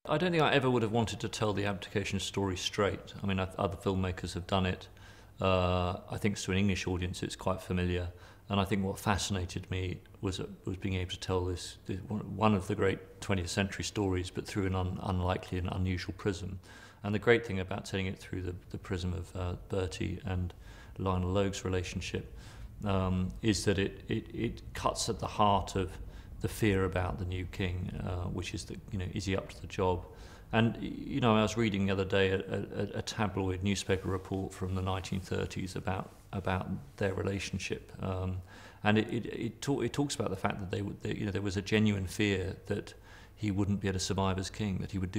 I don't think I ever would have wanted to tell the abdication story straight. I mean, other filmmakers have done it. I think to an English audience it's quite familiar. And I think what fascinated me was being able to tell this one of the great 20th century stories, but through an unlikely and unusual prism. And the great thing about telling it through the prism of Bertie and Lionel Logue's relationship is that it cuts at the heart of the fear about the new king, which is that, is he up to the job? And, I was reading the other day a tabloid newspaper report from the 1930s about their relationship, and it talks about the fact that there was a genuine fear that he wouldn't be able to survive as king, that he would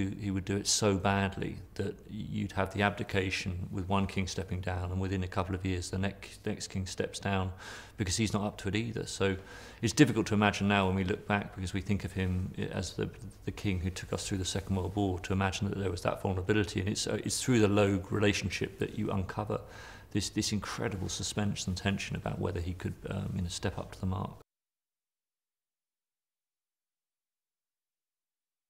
do it so badly that you'd have the abdication with one king stepping down, and within a couple of years the next king steps down because he's not up to it either. So it's difficult to imagine now when we look back, because we think of him as the king who took us through the Second World War, to imagine that there was that vulnerability. And it's through the Logue relationship that you uncover this incredible suspense and tension about whether he could step up to the mark.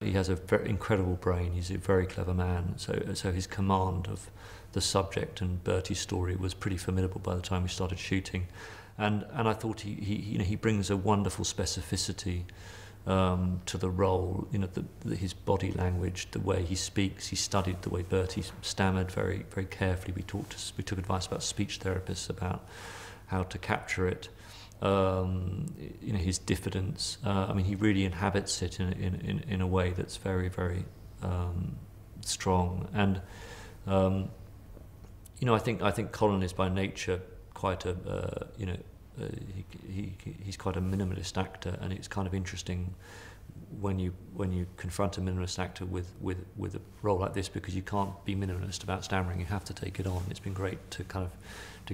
He has a very incredible brain. He's a very clever man. So his command of the subject and Bertie's story was pretty formidable by the time we started shooting, and I thought he brings a wonderful specificity to the role. His body language, the way he speaks. He studied the way Bertie stammered very, very carefully. We took advice about speech therapists about how to capture it. His diffidence. He really inhabits it in a way that's very, very strong. And I think Colin is by nature quite he's quite a minimalist actor, and it's kind of interesting when you confront a minimalist actor with a role like this, because you can't be minimalist about stammering. You have to take it on. It's been great to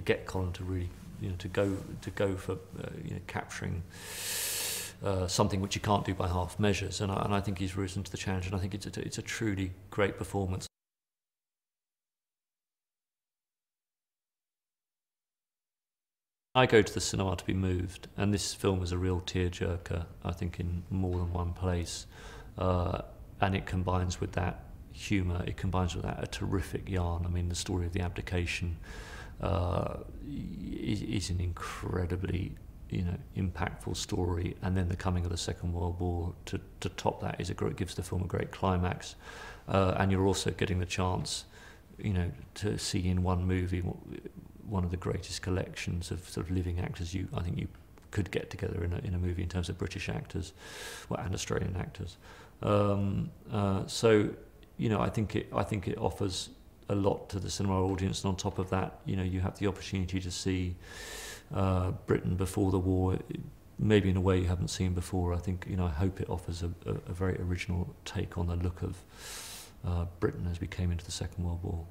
get Colin to really to go for capturing something which you can't do by half measures, and I think he's risen to the challenge, and I think it's a truly great performance. I go to the cinema to be moved, and this film is a real tearjerker, I think, in more than one place, and it combines with that humour, it combines with that a terrific yarn. I mean, the story of the abdication is an incredibly impactful story, and then the coming of the Second World War to top that gives the film a great climax, and you're also getting the chance to see in one movie one of the greatest collections of sort of living actors I think you could get together in a movie in terms of British actors and Australian actors. So I think it offers a lot to the cinema audience, and on top of that, you have the opportunity to see Britain before the war, maybe in a way you haven't seen before. I think I hope it offers a very original take on the look of Britain as we came into the Second World War.